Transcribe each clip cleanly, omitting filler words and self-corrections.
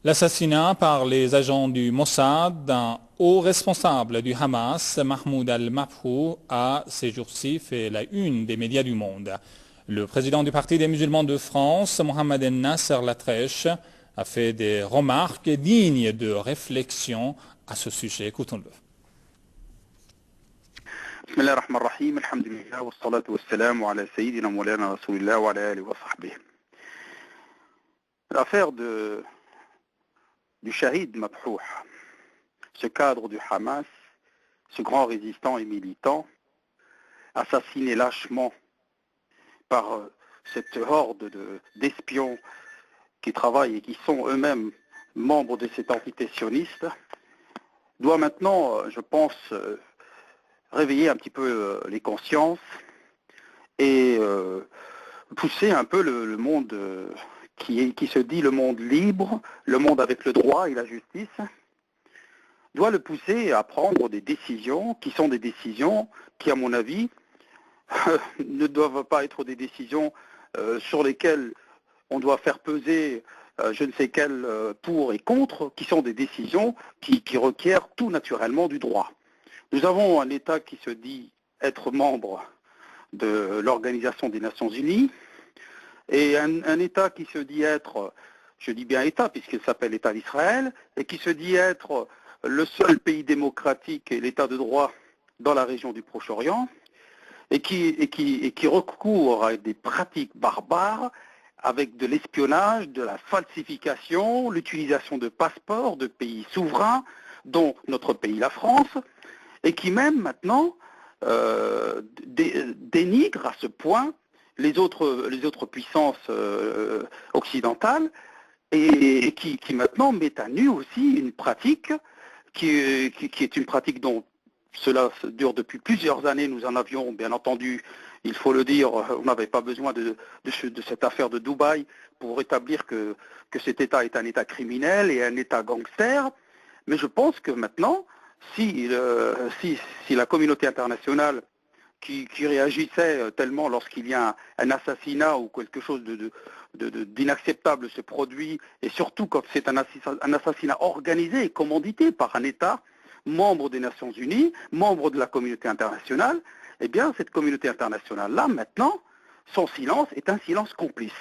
L'assassinat par les agents du Mossad d'un haut responsable du Hamas, Mahmoud al-Mabhou, a ces jours-ci fait la une des médias du monde. Le président du Parti des musulmans de France, Mohamed El-Nasser Latrèche, a fait des remarques dignes de réflexion à ce sujet. Écoutons-le. بسم الله الرحمن الرحيم الحمد لله والصلاة والسلام على سيدنا مولانا رسول الله وعلى آله وصحبه. L'affaire du Shahid Mabhouh, ce cadre du Hamas, ce grand résistant et militant, assassiné lâchement par cette horde d'espions qui travaillent et qui sont eux-mêmes membres de cette entité sioniste, doit maintenant, je pense, réveiller un petit peu les consciences et pousser un peu le monde qui se dit le monde libre, le monde avec le droit et la justice, doit le pousser à prendre des décisions qui sont des décisions qui, à mon avis, ne doivent pas être des décisions sur lesquelles on doit faire peser je ne sais quel pour et contre, qui sont des décisions qui requièrent tout naturellement du droit. Nous avons un État qui se dit être membre de l'Organisation des Nations Unies et un État qui se dit être, je dis bien État puisqu'il s'appelle État d'Israël, et qui se dit être le seul pays démocratique et l'État de droit dans la région du Proche-Orient et qui recourt à des pratiques barbares avec de l'espionnage, de la falsification, l'utilisation de passeports de pays souverains, dont notre pays, la France, et qui même maintenant dénigre à ce point les autres puissances occidentales et qui maintenant met à nu aussi une pratique qui est une pratique dont cela dure depuis plusieurs années. Nous en avions, bien entendu, il faut le dire, on n'avait pas besoin de cette affaire de Dubaï pour établir que cet État est un État criminel et un État gangster. Mais je pense que maintenant, si la communauté internationale qui réagissait tellement lorsqu'il y a un assassinat ou quelque chose d'inacceptable se produit, et surtout quand c'est un assassinat organisé et commandité par un État, membre des Nations Unies, membre de la communauté internationale, eh bien cette communauté internationale-là, maintenant, son silence est un silence complice.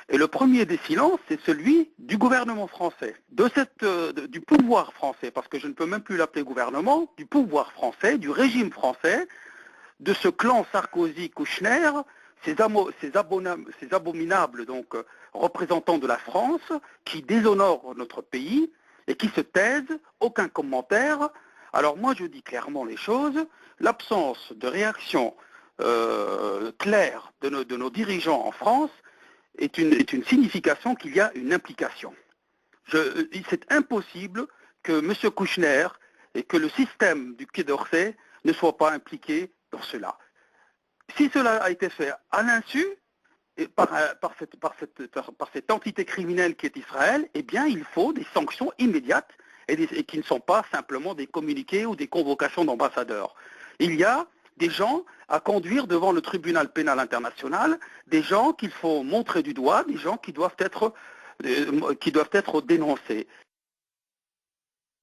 Et le premier des silences, c'est celui du gouvernement français, du pouvoir français, parce que je ne peux même plus l'appeler gouvernement, du pouvoir français, du régime français, de ce clan Sarkozy-Kouchner, ces abominables donc, représentants de la France, qui déshonorent notre pays et qui se taisent, aucun commentaire. Alors moi je dis clairement les choses, l'absence de réaction claire de nos dirigeants en France est une signification qu'il y a une implication. C'est impossible que M. Kouchner et que le système du Quai d'Orsay ne soient pas impliqués dans cela. Si cela a été fait à l'insu par cette entité criminelle qui est Israël, eh bien il faut des sanctions immédiates et qui ne sont pas simplement des communiqués ou des convocations d'ambassadeurs. Il y a des gens à conduire devant le tribunal pénal international, des gens qu'il faut montrer du doigt, des gens qui doivent être dénoncés.